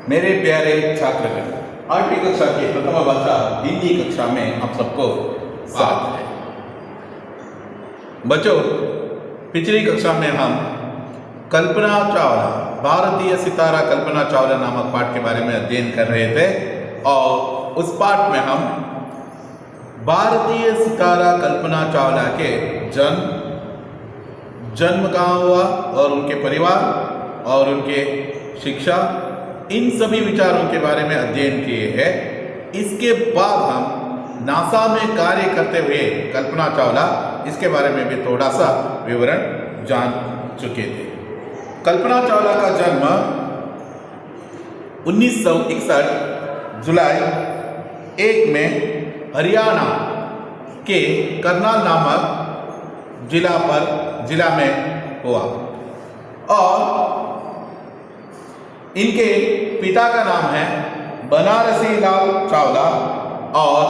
मेरे प्यारे छात्रगण, 8वीं कक्षा की प्रथम भाषा हिंदी कक्षा में आप सबको स्वागत है। बच्चों, पिछली कक्षा में हम कल्पना चावला, भारतीय सितारा कल्पना चावला नामक पाठ के बारे में अध्ययन कर रहे थे और उस पाठ में हम भारतीय सितारा कल्पना चावला के जन्म कहाँ हुआ और उनके परिवार और उनके शिक्षा, इन सभी विचारों के बारे में अध्ययन किए हैं। इसके बाद हम नासा में कार्य करते हुए कल्पना चावला, इसके बारे में भी थोड़ा सा विवरण जान चुके थे। कल्पना चावला का जन्म 1961 जुलाई 1 में हरियाणा के करनाल नामक जिला में हुआ और इनके पिता का नाम है बनारसी लाल चावला और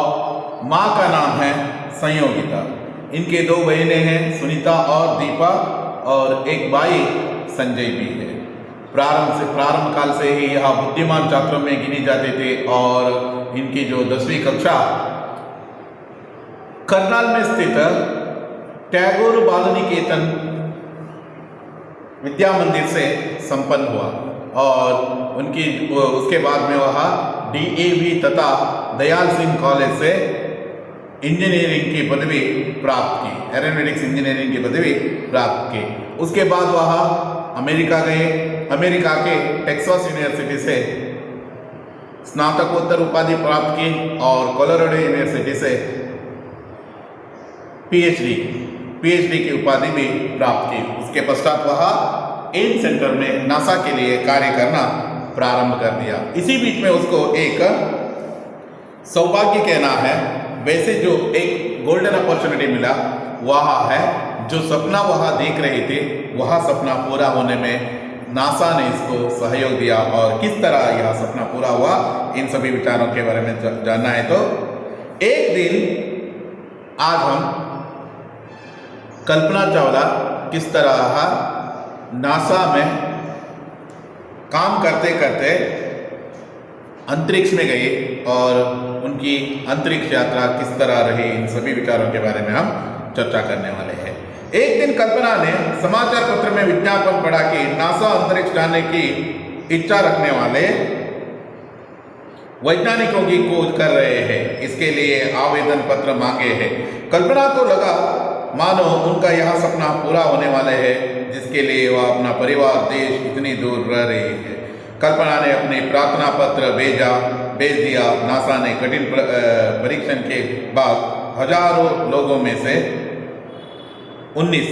माँ का नाम है संयोगिता। इनके 2 बहनें हैं, सुनीता और दीपा, और एक भाई संजय भी है। प्रारंभ काल से ही यह बुद्धिमान छात्रों में गिनी जाते थे और इनकी जो 10वीं कक्षा करनाल में स्थित टैगोर बाल निकेतन विद्या मंदिर से संपन्न हुआ और उसके बाद में वह DAV तथा दयाल सिंह कॉलेज से इंजीनियरिंग की पदवी प्राप्त की, एरोनॉटिक्स इंजीनियरिंग की पदवी प्राप्त की। उसके बाद वह अमेरिका गए। अमेरिका के टेक्सास यूनिवर्सिटी से स्नातकोत्तर उपाधि प्राप्त की और कोलोराडो यूनिवर्सिटी से PhD की उपाधि भी प्राप्त की। उसके पश्चात वह एम्स सेंटर में नासा के लिए कार्य करना प्रारंभ कर दिया। इसी बीच में उसको एक सौभाग्य कहना है, वैसे जो एक गोल्डन अपॉर्चुनिटी मिला वह है, जो सपना वह देख रहे थे वह सपना पूरा होने में नासा ने इसको सहयोग दिया और किस तरह यह सपना पूरा हुआ, इन सभी विचारों के बारे में जानना है। तो एक दिन आज हम कल्पना चावला किस तरह नासा में काम करते करते अंतरिक्ष में गए और उनकी अंतरिक्ष यात्रा किस तरह रही, इन सभी विचारों के बारे में हम चर्चा करने वाले हैं। एक दिन कल्पना ने समाचार पत्र में विज्ञापन पढ़ा कि नासा अंतरिक्ष जाने की इच्छा रखने वाले वैज्ञानिकों की खोज कर रहे हैं, इसके लिए आवेदन पत्र मांगे हैं। कल्पना को लगा मानो उनका यह सपना पूरा होने वाले है जिसके लिए वह अपना परिवार देश इतनी दूर रह रही है। कल्पना ने अपने प्रार्थना पत्र भेज दिया। नासा ने कठिन परीक्षण के बाद हजारों लोगों में से 19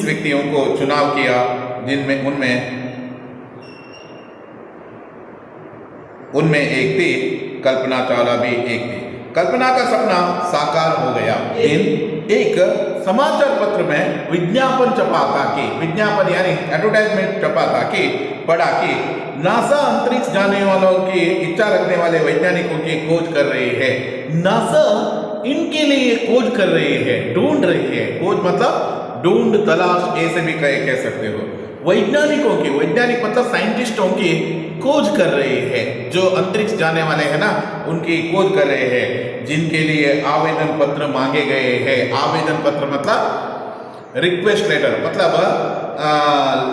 व्यक्तियों को चुनाव किया, जिनमें उनमें एक थी कल्पना चावला भी एक थी। कल्पना का सपना साकार हो गया। एक समाचार पत्र में विज्ञापन छपा था कि यानी एडवर्टाइजमेंट छपा था कि पढ़ा कि नासा अंतरिक्ष जाने वालों की इच्छा रखने वाले वैज्ञानिकों की खोज कर रही है। नासा इनके लिए खोज कर रही है, ढूंढ रही है। खोज मतलब ढूंढ, तलाश, ऐसे भी कह सकते हो। वैज्ञानिक मतलब साइंटिस्टों की खोज कर रहे हैं, जो अंतरिक्ष जाने वाले हैं ना, उनकी खोज कर रहे हैं, जिनके लिए आवेदन पत्र मांगे गए हैं। आवेदन पत्र मतलब रिक्वेस्ट लेटर, मतलब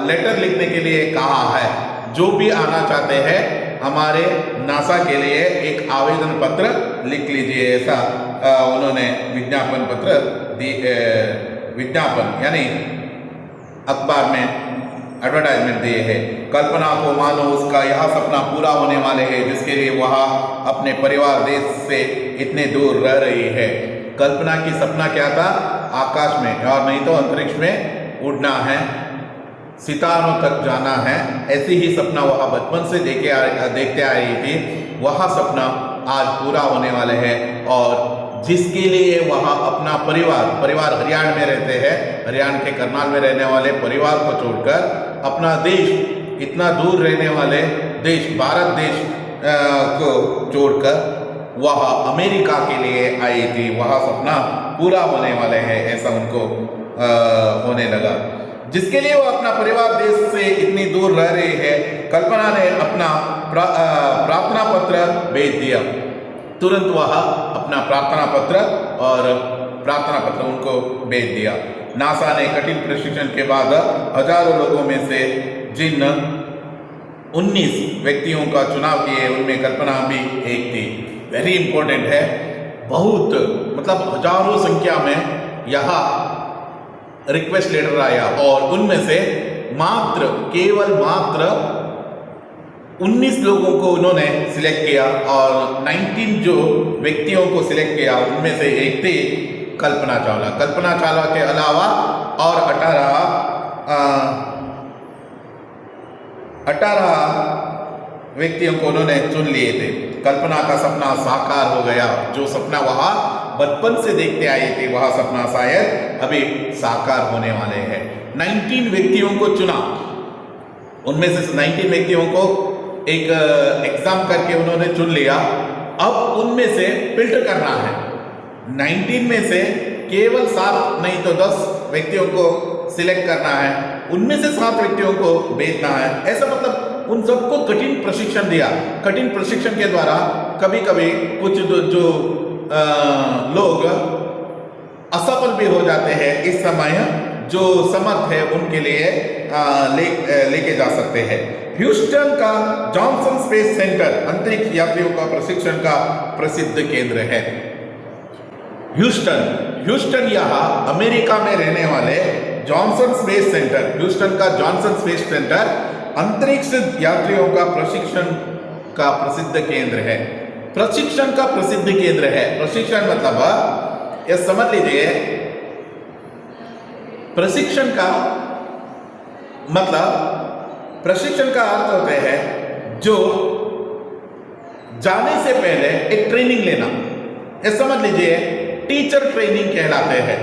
लेटर लिखने के लिए कहा है। जो भी आना चाहते हैं हमारे नासा के लिए एक आवेदन पत्र लिख लीजिए, ऐसा उन्होंने विज्ञापन यानी अखबार में एडवर्टाइजमेंट दिए हैं। कल्पना को मानो उसका यह सपना पूरा होने वाले है जिसके लिए वह अपने परिवार देश से इतने दूर रह रही है। कल्पना की सपना क्या था? आकाश में और नहीं तो अंतरिक्ष में उड़ना है, सितारों तक जाना है। ऐसी ही सपना वह बचपन से देखते आ रही थी। वह सपना आज पूरा होने वाले है और जिसके लिए वह अपना परिवार हरियाणा में रहते हैं, हरियाणा के करनाल में रहने वाले परिवार को छोड़कर अपना देश, इतना दूर रहने वाले देश भारत देश को छोड़कर वह अमेरिका के लिए आई थी। वह सपना पूरा होने वाले हैं, ऐसा उनको होने लगा। जिसके लिए वो अपना परिवार देश से इतनी दूर रह रही है, कल्पना ने अपना प्रार्थना पत्र भेज दिया। तुरंत वह अपना प्रार्थना पत्र उनको भेज दिया। नासा ने कठिन प्रशिक्षण के बाद हजारों लोगों में से जिन 19 व्यक्तियों का चुनाव किए, उनमें कल्पना भी एक थी। वेरी इंपॉर्टेंट है, बहुत मतलब हजारों संख्या में यहाँ रिक्वेस्ट लेटर आया और उनमें से केवल 19 लोगों को उन्होंने सिलेक्ट किया और 19 जो व्यक्तियों को सिलेक्ट किया उनमें से एक थी कल्पना चावला। कल्पना चावला के अलावा और 18 व्यक्तियों को उन्होंने चुन लिए थे। कल्पना का सपना साकार हो गया। जो सपना वह बचपन से देखते आए थे, वह सपना शायद अभी साकार होने वाले हैं। 19 व्यक्तियों को चुना, उनमें से 19 व्यक्तियों को एक एग्जाम करके उन्होंने चुन लिया। अब उनमें से फिल्टर करना है। 19 में से केवल 7 नहीं तो 10 व्यक्तियों को सिलेक्ट करना है, उनमें से 7 व्यक्तियों को भेजना है। ऐसा मतलब उन सबको कठिन प्रशिक्षण दिया। कठिन प्रशिक्षण के द्वारा कभी कभी कुछ जो लोग असफल भी हो जाते हैं, इस समय जो समर्थ है उनके लिए लेके जा सकते हैं। ह्यूस्टन का जॉनसन स्पेस सेंटर अंतरिक्ष यात्रियों का प्रशिक्षण का प्रसिद्ध केंद्र है। ह्यूस्टन यहाँ अमेरिका में रहने वाले जॉनसन स्पेस सेंटर, ह्यूस्टन का जॉनसन स्पेस सेंटर अंतरिक्ष यात्रियों का प्रशिक्षण का प्रसिद्ध केंद्र है। प्रशिक्षण का प्रसिद्ध केंद्र है। प्रशिक्षण मतलब ये समझ लीजिए, प्रशिक्षण का अर्थ होते हैं जो जाने से पहले एक ट्रेनिंग लेना। ये समझ लीजिए टीचर ट्रेनिंग कहलाते हैं,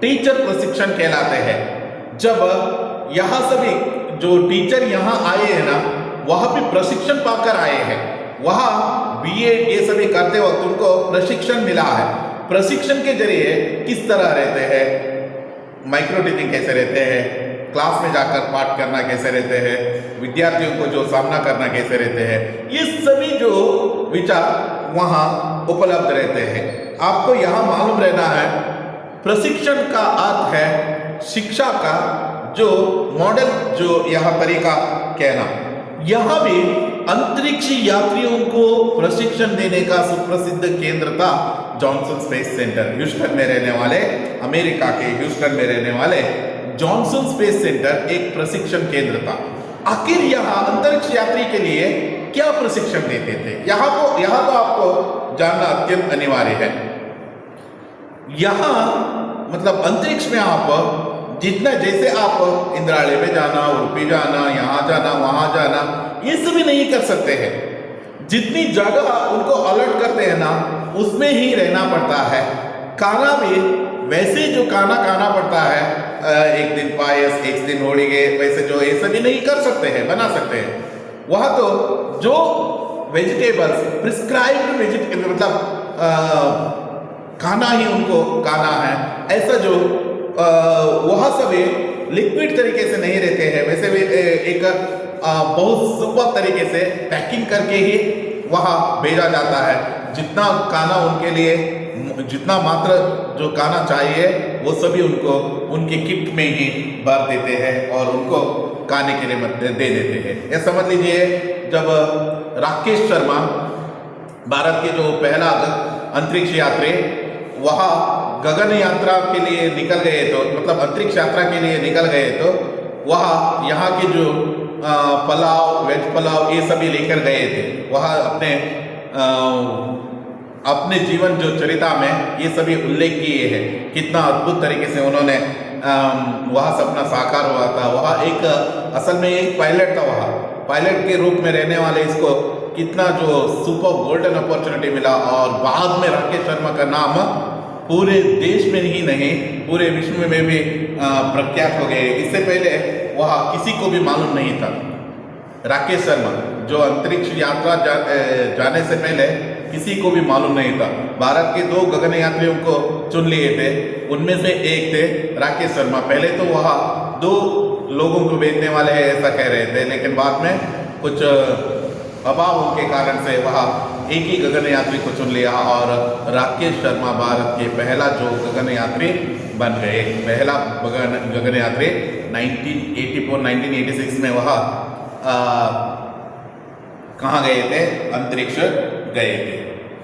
टीचर प्रशिक्षण कहलाते हैं। जब यहाँ सभी जो टीचर यहाँ आए हैं ना, वहाँ भी प्रशिक्षण पाकर आए हैं। वहाँ बीएड ये सभी करते वक्त उनको प्रशिक्षण मिला है। प्रशिक्षण के जरिए किस तरह रहते हैं, माइक्रो टीचिंग कैसे रहते हैं, क्लास में जाकर पाठ करना कैसे रहते हैं, विद्यार्थियों को जो सामना करना कैसे रहते हैं, ये सभी जो विचार वहाँ उपलब्ध रहते हैं। आपको यहाँ मालूम रहना है, प्रशिक्षण का अर्थ है शिक्षा का जो मॉडल, जो यहाँ तरीका कहना। यहाँ भी अंतरिक्ष यात्रियों को प्रशिक्षण देने का सुप्रसिद्ध केंद्र था जॉनसन स्पेस सेंटर। ह्यूस्टन में रहने वाले, अमेरिका के ह्यूस्टन में रहने वाले जॉनसन स्पेस सेंटर एक प्रशिक्षण केंद्र था। आखिर यहाँ अंतरिक्ष यात्री के लिए क्या प्रशिक्षण देते थे, यहाँ तो आपको जानना अत्यंत अनिवार्य है। यहाँ मतलब अंतरिक्ष में आप जितना, जैसे आप इंद्रालय में जाना, उड़पी जाना, यहाँ जाना, वहाँ जाना, ये सभी नहीं कर सकते हैं। जितनी जगह उनको अलर्ट करते हैं ना, उसमें ही रहना पड़ता है। खाना भी वैसे जो खाना पड़ता है, एक दिन पायस, एक दिन होड़िगे, वैसे जो ये सभी नहीं कर सकते हैं, बना सकते हैं। वहाँ तो जो वेजिटेबल्स प्रिस्क्राइब्ड वेजिटेबल मतलब खाना ही उनको खाना है, ऐसा जो वह सभी लिक्विड तरीके से नहीं रहते हैं, वैसे भी एक बहुत सुपर तरीके से पैकिंग करके ही वहाँ भेजा जाता है। जितना खाना उनके लिए, जितना मात्र जो खाना चाहिए वो सभी उनको उनके किट में ही भर देते हैं और उनको खाने के लिए दे देते हैं। ये समझ लीजिए, जब राकेश शर्मा भारत के जो पहला अंतरिक्ष यात्री वहाँ गगन यात्रा के लिए निकल गए, तो मतलब अंतरिक्ष यात्रा के लिए निकल गए, तो वहाँ यहाँ के जो पुलाव, वेज पुलाव ये सभी लेकर गए थे। वहाँ अपने जीवन जो चरिता में ये सभी उल्लेख किए हैं, कितना अद्भुत तरीके से उन्होंने वहाँ सपना साकार हुआ था। वहाँ एक असल में एक पायलट था, वहाँ पायलट के रूप में रहने वाले इसको कितना जो सुपर गोल्डन अपॉर्चुनिटी मिला और बाद में राकेश शर्मा का नाम पूरे देश में ही नहीं पूरे विश्व में भी प्रख्यात हो गए। इससे पहले वह किसी को भी मालूम नहीं था। राकेश शर्मा जो अंतरिक्ष यात्रा जाने से पहले किसी को भी मालूम नहीं था। भारत के 2 गगन यात्रियों को चुन लिए थे, उनमें से एक थे राकेश शर्मा। पहले तो वह 2 लोगों को भेजने वाले हैं ऐसा कह रहे थे, लेकिन बाद में कुछ अभावों के कारण से वह एक ही गगनयात्री को चुन लिया और राकेश शर्मा भारत के पहला जो गगनयात्री बन गए। पहला गगनयात्री 1984-1986 में वह कहाँ गए थे? अंतरिक्ष गए थे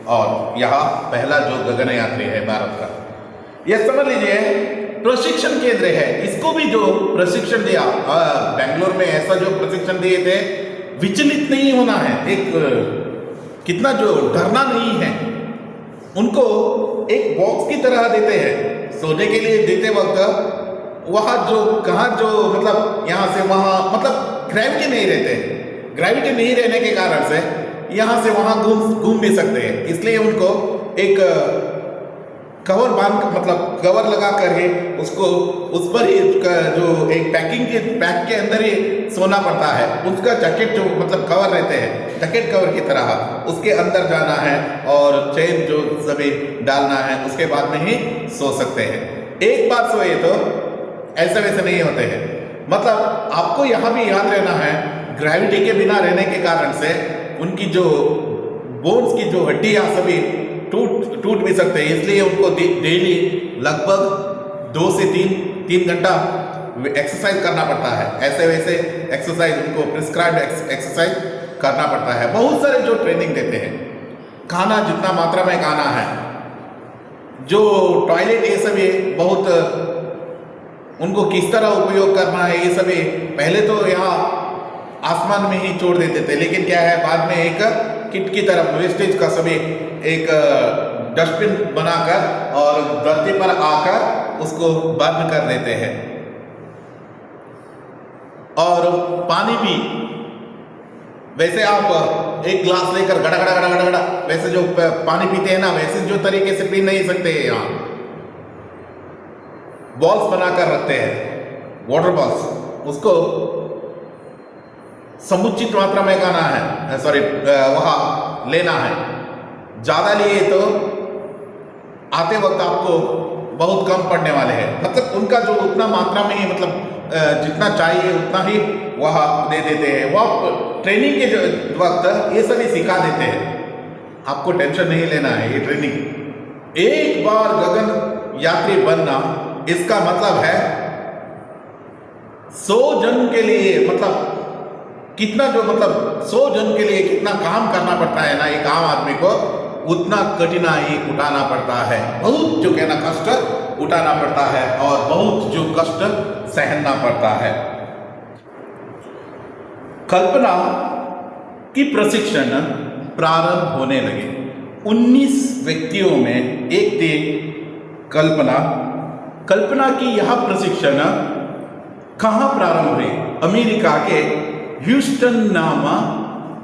और यह पहला जो गगनयात्री है भारत का। यह समझ लीजिए प्रशिक्षण केंद्र है। इसको भी जो प्रशिक्षण दिया बेंगलोर में, ऐसा जो प्रशिक्षण दिए थे, विचलित नहीं होना है, एक कितना जो डरना नहीं है। उनको एक बॉक्स की तरह देते हैं सोने के लिए देते वक्त, वहाँ जो कहाँ जो मतलब यहाँ से वहाँ मतलब ग्रेविटी नहीं रहते, ग्रेविटी नहीं रहने के कारण से यहाँ से वहाँ घूम भी सकते हैं। इसलिए उनको एक कवर बांध मतलब कवर लगा कर ही उसको उस पर ही जो एक पैक के अंदर ही सोना पड़ता है। उसका जैकेट जो मतलब कवर रहते हैं, जैकेट कवर की तरह उसके अंदर जाना है और चेन जो सभी डालना है, उसके बाद में ही सो सकते हैं। एक बार सोए तो ऐसे वैसे नहीं होते हैं। मतलब आपको यहाँ भी याद रहना है, ग्रेविटी के बिना रहने के कारण से उनकी जो बोन्स की जो हड्डियाँ सभी टूट भी सकते हैं। इसलिए उनको डेली लगभग 2 से 3 घंटा एक्सरसाइज करना पड़ता है। ऐसे वैसे एक्सरसाइज उनको प्रिस्क्राइब्ड एक्सरसाइज करना पड़ता है। बहुत सारे जो ट्रेनिंग देते हैं, खाना जितना मात्रा में खाना है, जो टॉयलेट, ये सभी बहुत उनको किस तरह उपयोग करना है, ये सभी पहले तो यहाँ आसमान में ही छोड़ देते थे, लेकिन क्या है बाद में एक किट की तरफ वेस्टेज का सभी एक डस्टबिन बनाकर और धरती पर आकर उसको बंद कर देते हैं। और पानी भी वैसे आप एक ग्लास लेकर गड़ा गड़ा गड़ा गड़ा वैसे जो पानी पीते हैं ना, वैसे जो तरीके से पी नहीं सकते हैं। यहाँ बॉल्स बनाकर रखते हैं, वाटर बॉल्स, उसको समुचित मात्रा में खाना है, सॉरी वहाँ लेना है। ज़्यादा लिए तो आते वक्त आपको बहुत कम पड़ने वाले हैं। मतलब उनका जो उतना मात्रा में ही मतलब जितना चाहिए उतना ही वह दे देते हैं। वह ट्रेनिंग के वक्त ये सभी सिखा देते हैं, आपको टेंशन नहीं लेना है। ये ट्रेनिंग एक बार गगन यात्री बनना, इसका मतलब है 100 जन के लिए मतलब कितना जो मतलब 100 जन के लिए कितना काम करना पड़ता है ना एक आम आदमी को, उतना कठिनाई उठाना पड़ता है। बहुत जो कहना कष्ट उठाना पड़ता है और बहुत जो कष्ट सहना पड़ता है। कल्पना की प्रशिक्षण प्रारंभ होने लगे। 19 व्यक्तियों में एक थे कल्पना। कल्पना की यह प्रशिक्षण कहाँ प्रारंभ हुई? अमेरिका के ह्यूस्टन नामा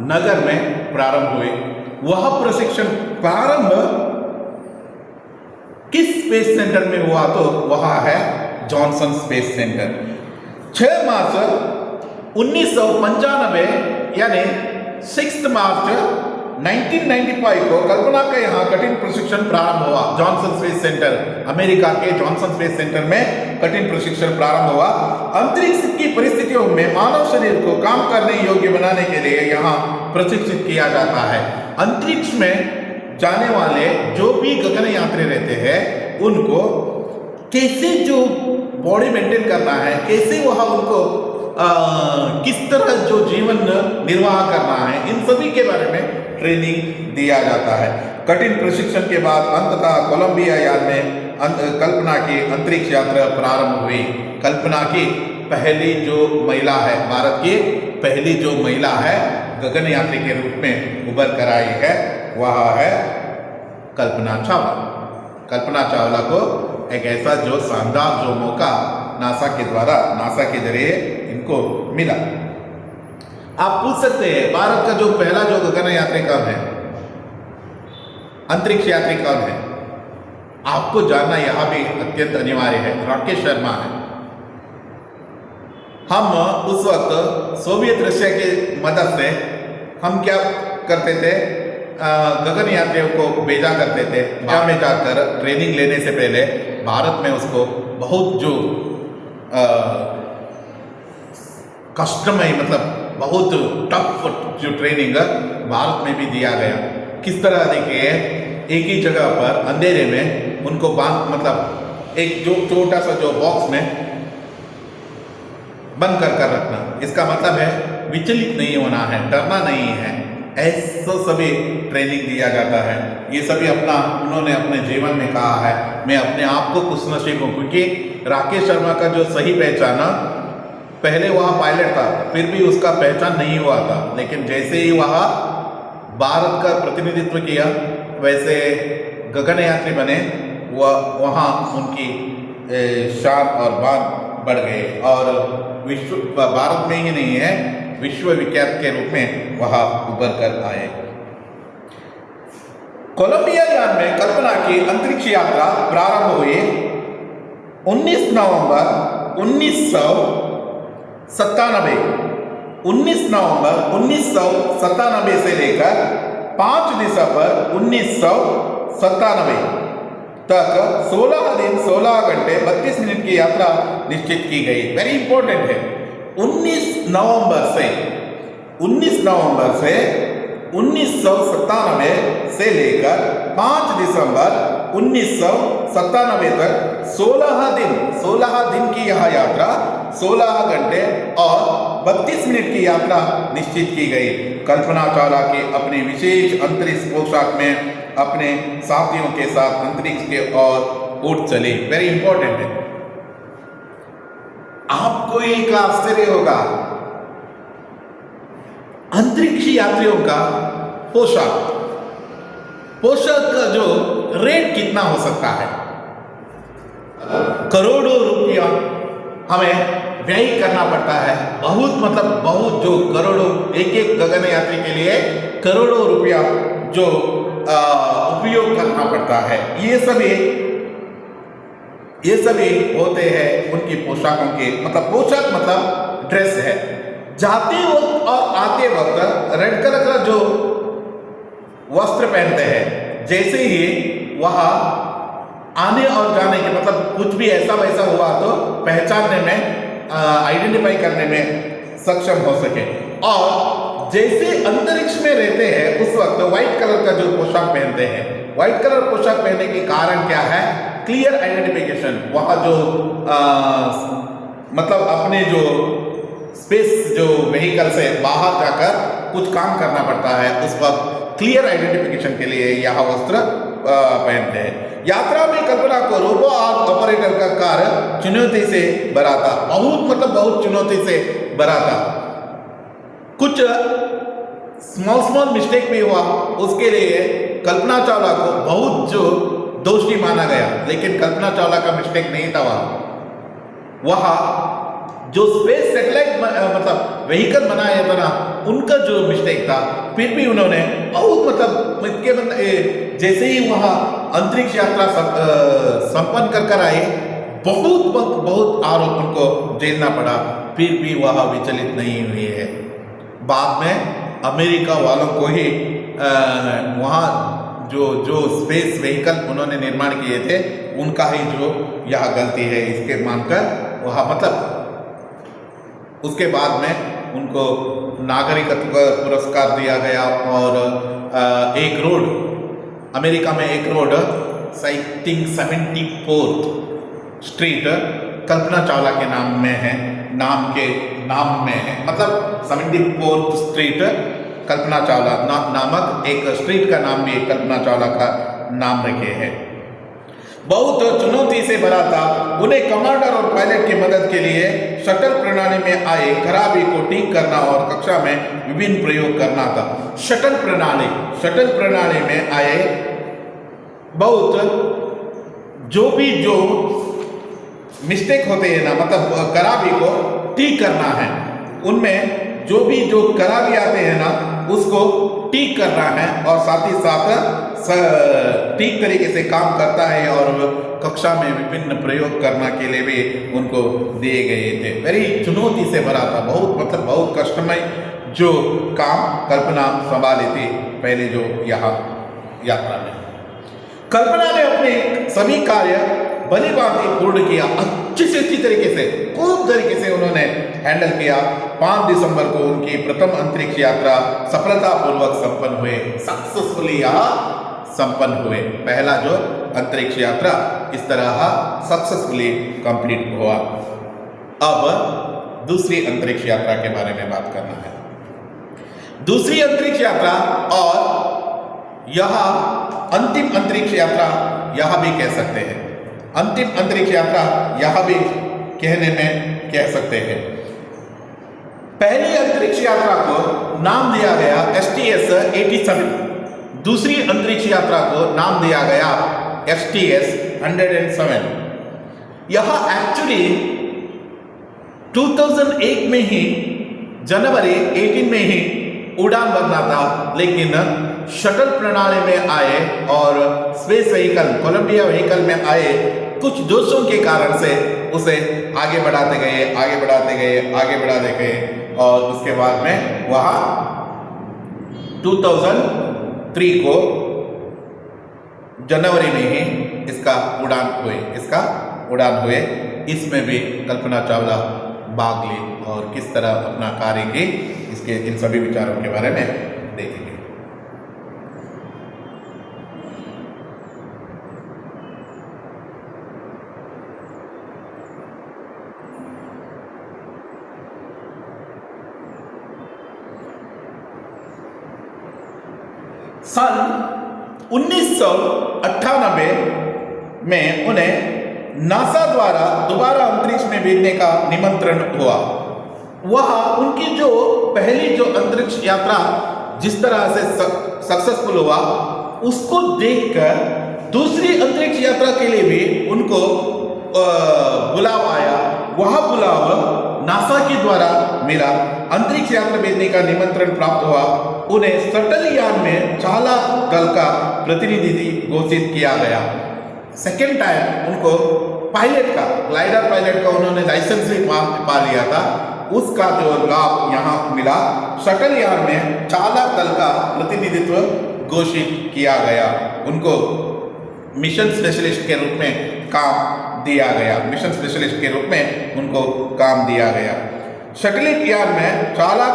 नगर में प्रारंभ हुए। वह प्रशिक्षण प्रारंभ किस स्पेस सेंटर में हुआ? तो वह है जॉनसन स्पेस सेंटर। 6 मार्च 1995 यानी 6 मार्च 1995 को कल्पना का यहाँ कठिन प्रशिक्षण प्रारंभ हुआ। जॉनसन स्पेस सेंटर, अमेरिका के जॉनसन स्पेस सेंटर में कठिन प्रशिक्षण प्रारंभ हुआ। अंतरिक्ष की परिस्थितियों में मानव शरीर को काम करने योग्य बनाने के लिए यहाँ प्रशिक्षित किया जाता है। अंतरिक्ष में जाने वाले जो भी गगनयात्री रहते हैं, उनको कैसे जो बॉडी मेंटेन करना है, कैसे वह उनको किस तरह जो जीवन निर्वाह करना है, इन सभी के बारे में ट्रेनिंग दिया जाता है। कठिन प्रशिक्षण के बाद अंततः कोलंबिया यान में कल्पना की अंतरिक्ष यात्रा प्रारंभ हुई। कल्पना की पहली जो महिला है, भारत की पहली जो महिला है गगनयात्री के रूप में उभर कर आई है, वह है कल्पना चावला। कल्पना चावला को एक ऐसा जो शानदार जो मौका नासा के जरिए इनको मिला। आप पूछ सकते हैं भारत का जो पहला जो गगनयात्री कौन है, अंतरिक्ष यात्री कौन है? आपको जानना यह भी अत्यंत अनिवार्य है। राकेश शर्मा है। हम उस वक्त सोवियत रशिया की मदद से हम क्या करते थे, गगन यात्रियों को भेजा करते थे। वहाँ में जाकर ट्रेनिंग लेने से पहले भारत में उसको बहुत जो कष्टमय मतलब बहुत टफ जो ट्रेनिंग भारत में भी दिया गया। किस तरह देखिए, एक ही जगह पर अंधेरे में उनको बांध मतलब एक जो छोटा सा जो बॉक्स में बंद कर रखना, इसका मतलब है विचलित नहीं होना है, डरना नहीं है, ऐसा सभी ट्रेनिंग दिया जाता है। ये सभी उन्होंने अपने जीवन में कहा है। मैं अपने आप को खुशनसीब हूँ, क्योंकि राकेश शर्मा का जो सही पहचाना, पहले वह पायलट था, फिर भी उसका पहचान नहीं हुआ था, लेकिन जैसे ही वह भारत का प्रतिनिधित्व किया, वैसे गगनयात्री बने, वहाँ उनकी शान और मान बढ़ गए और भारत में ही नहीं है, विश्व विख्यात के रूप में वहाँ उभर कर आए। कोलंबिया यान में कल्पना की अंतरिक्ष यात्रा प्रारंभ हुई 19 नवंबर 1997 से लेकर 5 दिसंबर 1997 तक 16 दिन 16 घंटे 32 मिनट की यात्रा निश्चित की गई। वेरी इंपॉर्टेंट है। 19 नवंबर से 1997 से लेकर 5 दिसंबर 1997 तक 16 दिन की यह यात्रा 16 घंटे और 32 मिनट की यात्रा निश्चित की गई। कल्पना चावला की अपनी विशेष अंतरिक्ष पोशाक में अपने साथियों के साथ अंतरिक्ष के ओर उड़ चली। वेरी इंपॉर्टेंट है। आपको एक आश्चर्य होगा, अंतरिक्ष यात्रियों का पोशाक का जो रेट कितना हो सकता है? करोड़ों रुपया हमें व्यय करना पड़ता है। बहुत जो करोड़ों, एक गगनयात्री के लिए करोड़ों रुपया जो उपयोग करना पड़ता है। ये सभी होते हैं उनकी पोशाकों के, पोशाक ड्रेस है। जाते वक्त और आते वक्त रेड कलर का जो वस्त्र पहनते हैं, जैसे ही वहाँ आने और जाने के कुछ भी ऐसा वैसा हुआ तो पहचानने में, आइडेंटिफाई करने में सक्षम हो सके। और जैसे अंतरिक्ष में रहते हैं उस वक्त व्हाइट कलर का जो पोशाक पहनते हैं। व्हाइट कलर पोशाक पहनने के कारण क्या है? Clear identification. वहाँ जो अपने जो स्पेस जो व्हीकल से बाहर जाकर कुछ काम करना पड़ता है, उस वक्त क्लियर आइडेंटिफिकेशन के लिए यह वस्त्र पहनते हैं। यात्रा में कल्पना को रोबो ऑपरेटर का कार्य चुनौती से भरा था। बहुत चुनौती से भरा था। कुछ स्मॉल मिस्टेक भी हुआ, उसके लिए कल्पना चावला को बहुत जो दोषी माना गया, लेकिन कल्पना चावला का मिस्टेक नहीं था। वहाँ जो स्पेस सैटेलाइट व्हीकल बनाया था ना, उनका जो मिस्टेक था, फिर भी उन्होंने जैसे ही वहाँ अंतरिक्ष यात्रा संपन्न कर आए, बहुत आरोप उनको झेलना पड़ा, फिर भी वह विचलित नहीं हुए है। बाद में अमेरिका वालों को ही वहाँ जो स्पेस व्हीकल उन्होंने निर्माण किए थे, उनका ही जो यह गलती है इसके मानकर वहाँ उसके बाद में उनको नागरिकत्व पुरस्कार दिया गया। और अमेरिका में एक road sighting 74th street Kalpana Chawla के नाम में है, 74th स्ट्रीट कल्पना चावला नामक एक स्ट्रीट का नाम भी कल्पना चावला का नाम रखे हैं। बहुत चुनौती से भरा था। उन्हें कमांडर और पायलट की मदद के लिए शटल प्रणाली में आए खराबी को ठीक करना और कक्षा में विभिन्न प्रयोग करना था। शटल प्रणाली में आए बहुत जो मिस्टेक होते हैं ना, खराबी को ठीक करना है। उनमें जो खराबी आते हैं ना, उसको ठीक करना है और साथ ही साथ ठीक तरीके से काम करता है और कक्षा में विभिन्न प्रयोग करने के लिए भी उनको दिए गए थे। वेरी चुनौती से भरा था। बहुत कष्टमय जो काम कल्पना संभाली थी पहले जो यहाँ यात्रा में। कल्पना ने अपने सभी कार्य भली भांति पूर्ण किया, अच्छी से अच्छी तरीके से, खूब तरीके से उन्होंने हैंडल किया। 5 दिसंबर को उनकी प्रथम अंतरिक्ष यात्रा सफलतापूर्वक संपन्न हुए, सक्सेसफुली यहाँ संपन्न हुए। पहला जो अंतरिक्ष यात्रा इस तरह सक्सेसफुली कंप्लीट हुआ। अब दूसरी अंतरिक्ष यात्रा के बारे में बात करना है। दूसरी अंतरिक्ष यात्रा और यह अंतिम अंतरिक्ष यात्रा यह भी कह सकते हैं, अंतिम अंतरिक्ष यात्रा यह भी कहने में कह सकते हैं। पहली अंतरिक्ष यात्रा को नाम दिया गया STS-87, दूसरी अंतरिक्ष यात्रा को नाम दिया गया STS-107। यह एक्चुअली 2001 में ही जनवरी 18 में ही उड़ान भरना था, लेकिन शटल प्रणाली में आए और स्पेस व्हीकल कोलंबिया व्हीकल में आए कुछ दोषों के कारण से उसे आगे बढ़ाते गए और उसके बाद में वह 2003 को जनवरी में ही इसका उड़ान हुए। इसमें भी कल्पना चावला भाग ली और किस तरह अपना कार्य की, इसके इन सभी विचारों के बारे में देखेंगे। सन 1998 में उन्हें नासा द्वारा दोबारा अंतरिक्ष में भेजने का निमंत्रण हुआ। वह उनकी जो पहली जो अंतरिक्ष यात्रा जिस तरह से सक्सेसफुल हुआ, उसको देखकर दूसरी अंतरिक्ष यात्रा के लिए भी उनको बुलाव आया। वह बुलाव नासा के द्वारा मिला, अंतरिक्ष यात्रा भेजने का निमंत्रण प्राप्त हुआ। उन्हें शटल यान में चालक दल का प्रतिनिधि घोषित किया गया। सेकेंड टाइम उनको पायलट का, ग्लाइडर पायलट का उन्होंने लाइसेंस भी पा लिया था, उसका जो लाभ यहाँ मिला। शटल यान में चालक दल का प्रतिनिधित्व घोषित किया गया। उनको मिशन स्पेशलिस्ट के रूप में काम दिया गया। शटल यान में चालक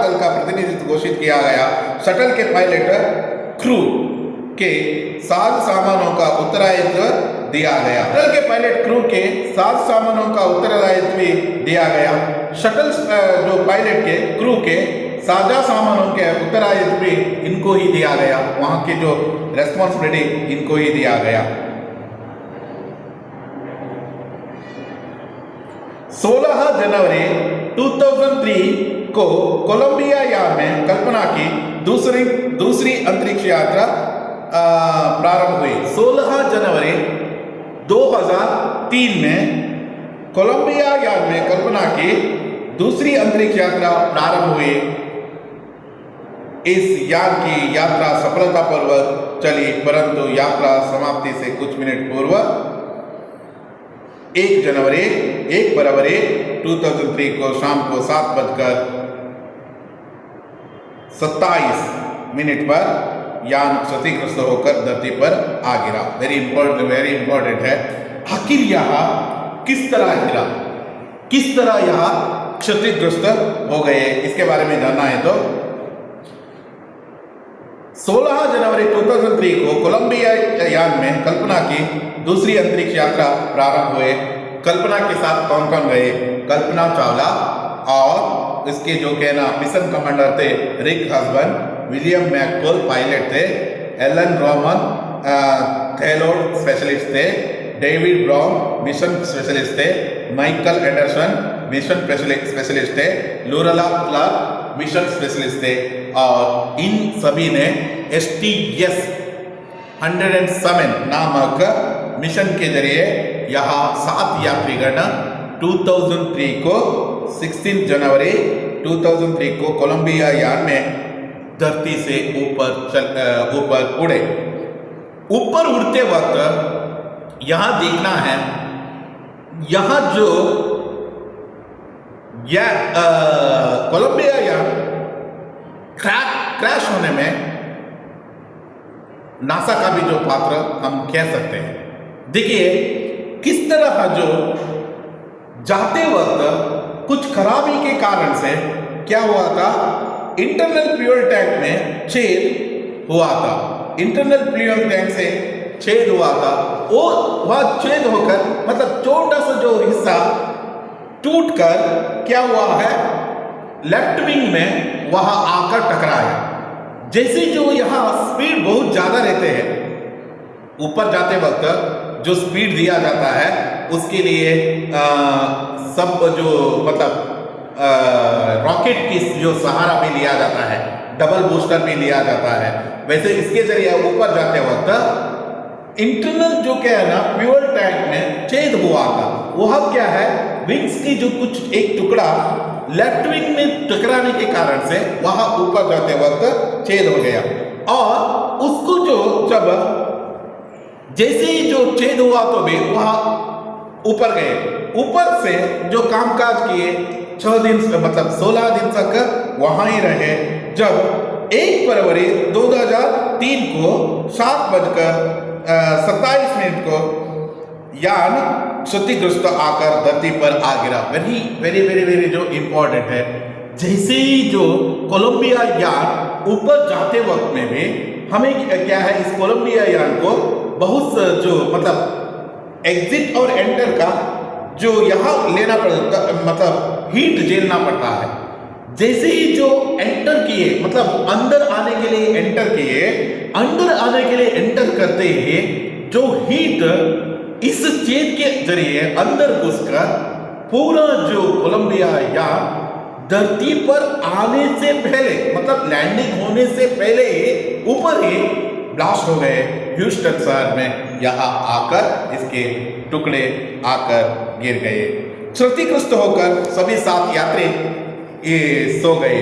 दल का प्रतिनिधित्व घोषित किया गया। शटल के पायलट क्रू के साज सामानों का उत्तरदायित्व दिया गया। शटल के पायलट क्रू के साज सामानों का उत्तरदायित्व भी दिया गया। शटल जो पायलट के क्रू के साजा सामानों के उत्तरदायित्व भी इनको ही दिया गया। वहां की जो रेस्पॉन्सिबिलिटी इनको ही दिया गया। 16 जनवरी 2003 को कोलंबिया यान में कल्पना की दूसरी अंतरिक्ष यात्रा प्रारंभ हुई। 16 जनवरी 2003 में कोलंबिया यान में कल्पना की दूसरी अंतरिक्ष यात्रा प्रारंभ हुई। इस यान की यात्रा सफलतापूर्वक चली, परंतु यात्रा समाप्ति से कुछ मिनट पूर्व 1 फरवरी 2003 को शाम को 7:27 पर यान क्षतिग्रस्त होकर धरती पर आ गिरा। वेरी इंपॉर्टेंट है। आखिर यह किस तरह गिरा, किस तरह यह क्षतिग्रस्त हो गए, इसके बारे में जानना है तो 16 जनवरी 2003 को कोलंबिया यान में कल्पना की दूसरी अंतरिक्ष यात्रा प्रारंभ हुए। कल्पना के साथ कौन कौन गए? कल्पना चावला और इसके जो कहना मिशन कमांडर थे रिक हस्बैंड, विलियम मैककॉल पायलट थे, एलन रोमन थेलोड स्पेशलिस्ट थे, डेविड ब्राउन मिशन स्पेशलिस्ट थे, माइकल एंडरसन मिशन स्पेशलिस्ट थे, लोरेला क्लार्क मिशन स्पेशलिस्ट थे। और इन सभी ने STS-107 नामक मिशन के जरिए यहाँ 7 यात्रीगण 2003 को 16 जनवरी 2003 को कोलंबिया यान में धरती से ऊपर उड़े। ऊपर उड़ते वक्त यहाँ देखना है, यहाँ जो कोलंबिया यान क्रैश होने में नासा का भी जो पात्र हम कह सकते हैं, देखिए किस तरह जो जाते वक्त कुछ खराबी के कारण से क्या हुआ था, इंटरनल फ्यूल टैंक में छेद हुआ था। इंटरनल फ्यूल टैंक से छेद हुआ था, वो वह छेद होकर मतलब छोटा सा जो हिस्सा टूटकर क्या हुआ है, लेफ्ट विंग में वहां आकर टकराया। जैसे जो यहाँ स्पीड बहुत ज्यादा रहते हैं, ऊपर जाते वक्त जो स्पीड दिया जाता है उसके लिए सब जो मतलब रॉकेट की जो सहारा भी लिया जाता है, डबल बूस्टर भी लिया जाता है, वैसे इसके जरिए ऊपर जाते वक्त इंटरनल जो क्या है ना फ्यूल टैंक में छेद हुआ था। वह क्या है, विंग्स की जो कुछ एक टुकड़ा लेफ्ट विंग में टकराने के कारण से वहां ऊपर जाते वक्त छेद हो गया, और उसको जो जब जैसे ही जो छेद हुआ तो भी वहां ऊपर गए, ऊपर से जो कामकाज किए 6 दिन मतलब 16 दिन तक वहां ही रहे। जब 1 फरवरी 2003 को 7:27 को यान क्षतिग्रस्त आकर धरती पर आ गिरा। वेरी वेरी वेरी वेरी जो इंपॉर्टेंट है, जैसे ही जो कोलंबिया यान ऊपर जाते वक्त में भी हमें क्या है, इस कोलंबिया यान को बहुत जो मतलब एग्जिट और एंटर का जो यहाँ लेना पड़ता, मतलब हीट झेलना पड़ता है। जैसे ही जो एंटर किए, मतलब अंदर आने के लिए एंटर किए, अंदर आने के लिए एंटर करते ही जो हीट इस छेद के जरिए अंदर घुसकर पूरा जो कोलंबिया यान धरती पर आने से पहले, मतलब लैंडिंग होने से पहले ही ऊपर ही ब्लास्ट हो गए ह्यूस्टन शहर में। यहाँ आकर इसके टुकड़े आकर गिर गए। क्षतिग्रस्त होकर सभी 7 यात्री ये सो गए,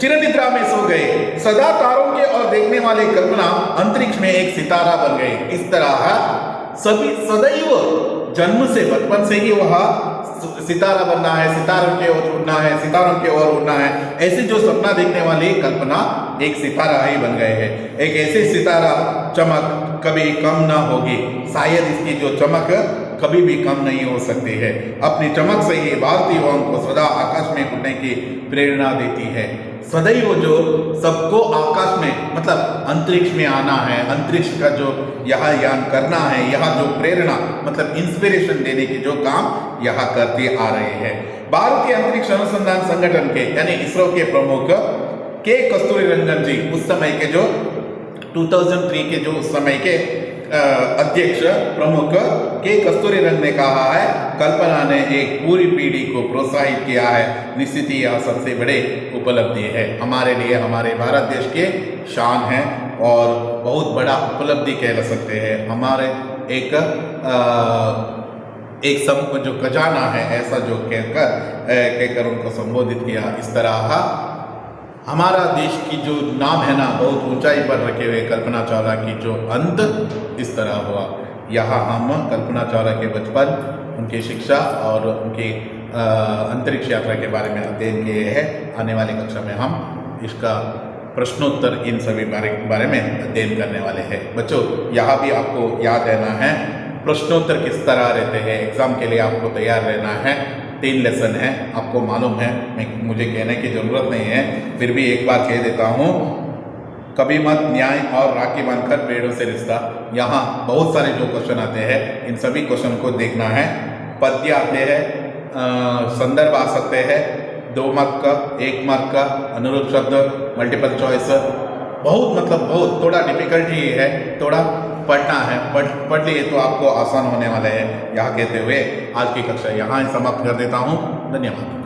चिरनिद्रा में सो गए। सदा तारों के और देखने वाले कल्पना अंतरिक्ष में एक सितारा बन गई। इस तरह सभी सदैव जन्म से, बचपन से ही वह सितारा बनना है, सितारों की ओर उड़ना है, सितारों की ओर उड़ना है, ऐसे जो सपना देखने वाली कल्पना एक सितारा ही बन गए हैं। एक ऐसे सितारा चमक कभी कम ना होगी, शायद इसकी जो चमक कभी भी कम नहीं हो सकती है। अपनी चमक से ही भारतीयों को सदा आकाश में उड़ने की प्रेरणा देती है। सदैव जो सबको आकाश में मतलब अंतरिक्ष में आना है, अंतरिक्ष का जो यहाँ यान करना है, यहाँ जो प्रेरणा मतलब इंस्पिरेशन देने के जो काम यहाँ करते आ रहे हैं। भारतीय अंतरिक्ष अनुसंधान संगठन के यानी इसरो के प्रमुख के कस्तूरीरंगन जी, उस समय के जो 2003 के जो उस समय के अध्यक्ष प्रमुख के कस्तूरीरंगन ने कहा है, कल्पना ने एक पूरी पीढ़ी को प्रोत्साहित किया है। निश्चित ही यह सबसे बड़े उपलब्धि है हमारे लिए, हमारे भारत देश के शान है और बहुत बड़ा उपलब्धि कह सकते हैं। हमारे एक सब जो खजाना है ऐसा जो कहकर उनको संबोधित किया। इस तरह हमारा देश की जो नाम है ना बहुत ऊंचाई पर रखे हुए कल्पना चावला की जो अंत इस तरह हुआ। यहाँ हम कल्पना चावला के बचपन, उनकी शिक्षा और उनकी अंतरिक्ष यात्रा के बारे में अध्ययन किए हैं। आने वाली कक्षा में हम इसका प्रश्नोत्तर इन सभी बारे में अध्ययन करने वाले हैं। बच्चों यहाँ भी आपको याद रहना है प्रश्नोत्तर किस तरह रहते हैं, एग्जाम के लिए आपको तैयार रहना है। 3 लेसन है, आपको मालूम है, मुझे कहने की ज़रूरत नहीं है, फिर भी एक बार कह देता हूँ। कभी मत, न्याय और राखी बांधकर पेड़ों से रिश्ता। यहाँ बहुत सारे जो क्वेश्चन आते हैं इन सभी क्वेश्चन को देखना है। पद्य आते हैं, संदर्भ आ सकते हैं, 2 मार्क का, 1 मार्क का, अनुरूप शब्द, मल्टीपल चॉइस, बहुत मतलब बहुत थोड़ा डिफिकल्टी है, थोड़ा पढ़ना है। पढ़ लिए तो आपको आसान होने वाले हैं। यहाँ कहते हुए आज की कक्षा यहाँ समाप्त कर देता हूँ। धन्यवाद।